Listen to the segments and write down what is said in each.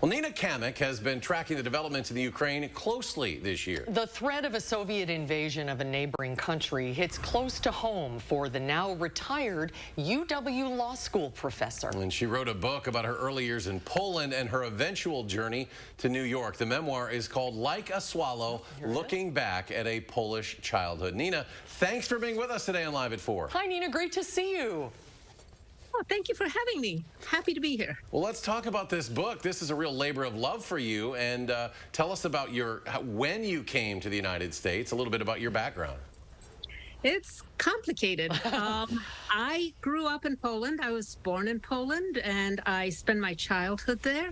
Well, Nina Camic has been tracking the developments in the Ukraine closely this year. The threat of a Soviet invasion of a neighboring country hits close to home for the now retired UW Law School professor. And she wrote a book about her early years in Poland and her eventual journey to New York. The memoir is called Like a Swallow, Looking Back at a Polish Childhood. Nina, thanks for being with us today on Live at 4. Hi, Nina. Great to see you. Oh, thank you for having me. Happy to be here. Well, let's talk about this book. This is a real labor of love for you. And tell us about when you came to the United States, a little bit about your background. It's complicated. I grew up in Poland. I was born in Poland, and I spent my childhood there.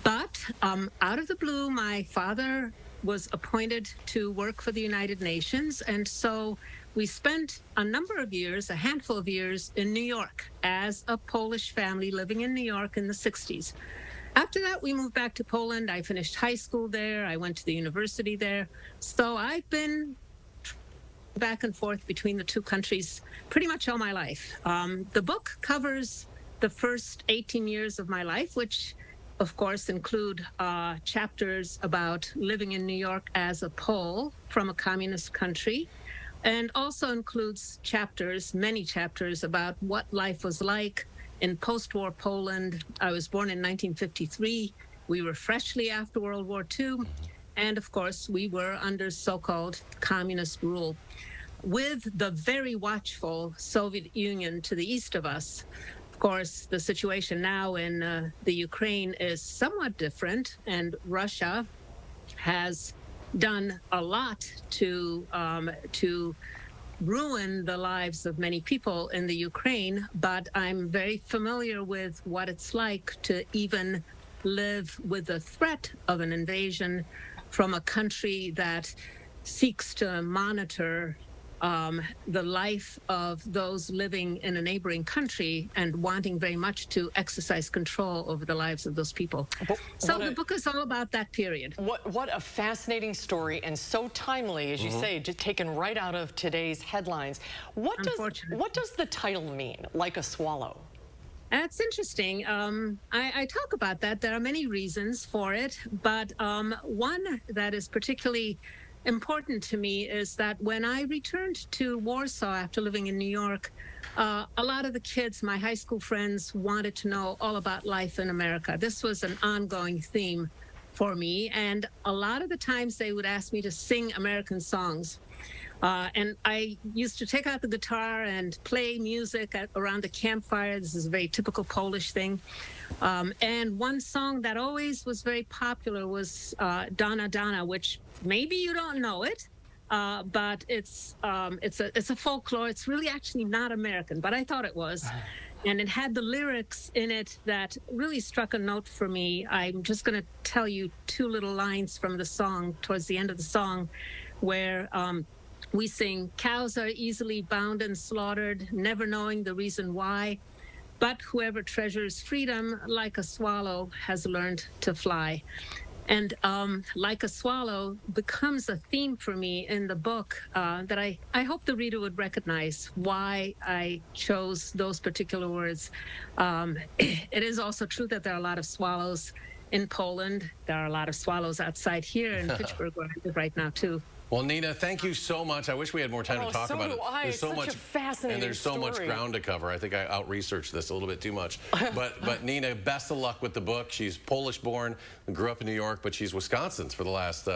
But out of the blue, my father was appointed to work for the United Nations, and so we spent a number of years, a handful of years, in New York as a Polish family living in New York in the 60s. After that, we moved back to Poland. I finished high school there. I went to the university there. So I've been back and forth between the two countries pretty much all my life. The book covers the first 18 years of my life, which of course include chapters about living in New York as a Pole from a communist country, and also includes chapters, many chapters, about what life was like in post-war Poland. I was born in 1953. We were freshly after World War II. And of course, we were under so-called communist rule, with the very watchful Soviet Union to the east of us. Of course, the situation now in the Ukraine is somewhat different, and Russia has done a lot to ruin the lives of many people in the Ukraine, but I'm very familiar with what it's like to even live with the threat of an invasion from a country that seeks to monitor the life of those living in a neighboring country and wanting very much to exercise control over the lives of those people. So the book is all about that period. What a fascinating story, and so timely, as you say, just taken right out of today's headlines. What does the title mean, Like a Swallow? That's interesting. I talk about that. There are many reasons for it, but one that is particularly important to me is that when I returned to Warsaw after living in New York, a lot of the kids, my high school friends, wanted to know all about life in America. This was an ongoing theme for me, and a lot of the times they would ask me to sing American songs. And I used to take out the guitar and play music around the campfire. This is a very typical Polish thing. And one song that always was very popular was Donna Donna, which maybe you don't know it, but it's a folklore. It's really actually not American, but I thought it was. And it had the lyrics in it that really struck a note for me. I'm just going to tell you two little lines from the song towards the end of the song, where we sing, "Cows are easily bound and slaughtered, never knowing the reason why. But whoever treasures freedom, like a swallow, has learned to fly." And Like a Swallow becomes a theme for me in the book that I hope the reader would recognize why I chose those particular words. It is also true that there are a lot of swallows in Poland. There are a lot of swallows outside here in Pittsburgh, where I live right now, too. Well, Nina, thank you so much. I wish we had more time to talk about it. There's so much, fascinating and there's so much ground to cover. I think I out-researched this a little bit too much. But Nina, best of luck with the book. She's Polish-born, grew up in New York, but she's Wisconsin's for the last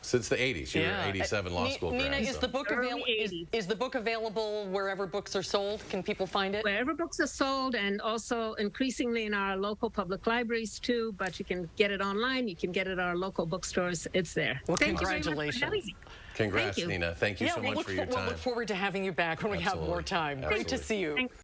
since the 80s. She was 87 law school grad. Nina, is the book available wherever books are sold? Can people find it? Wherever books are sold, and also increasingly in our local public libraries too, but you can get it online, you can get it at our local bookstores. It's there. Well, congratulations. Congrats, Nina. Thank you so much for your time. We'll look forward to having you back when we have more time. Great to see you. Thanks.